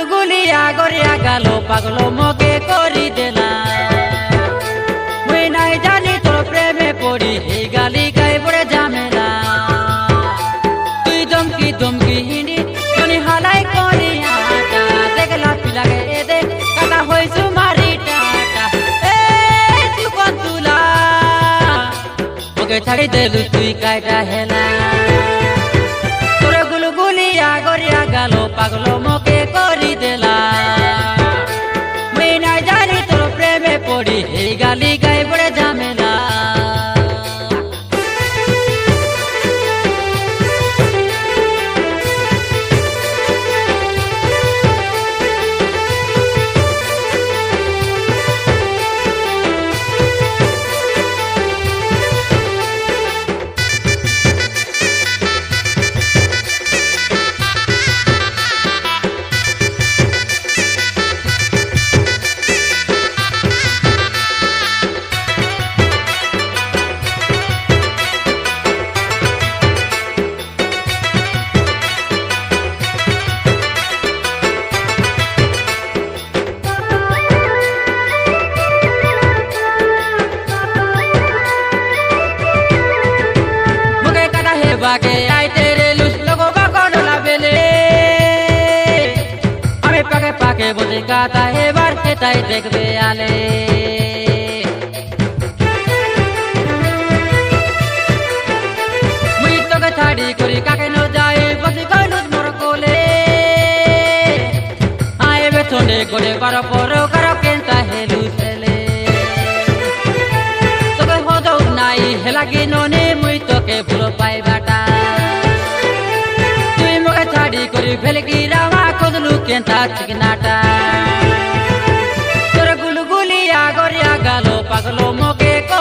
গুলগুলিয়া গড়িয়া গেল পাগলো মকে করি দেলা মুই নাই জানি তোর প্রেমে পড়ি এই গালি গাই পড়ে ঝামেলা তুই দমকি দমকি হিনি জনি হালাই করি আটা দেখলা পিলাগে এদে কাটা হইছু মারি টাটা এ সুকন তুলা ওকে ছাড়ি দেলু তুই কাইটা হেলা তোর গুলগুলিয়া গড়িয়া গেল পাগলো মকে করি দেলা মুই নাই জানি তোর প্রেমে পড়ি এই গালি গাই পড়ে ঝামেলা बाके आई तेरे लुस लोगों का कोडला बेले हमें पाके पाके बोले गाता है बार के ताई देख बे आले मुई तो के थाड़ी करी काके नो जाए बस गलुस मोर कोले आए बे थोड़े गोड़े बारो पोरो करो केंता है लुसेले तो के हो दो नाई हेलागी नोने मुई तो के भूलो पाई बाटा तुई मोके छाड़ी करी फेलगी रावा कोदलू केंता चिकनाटा तोर गुलगुलिया गड़िया गलो पागलो मोके को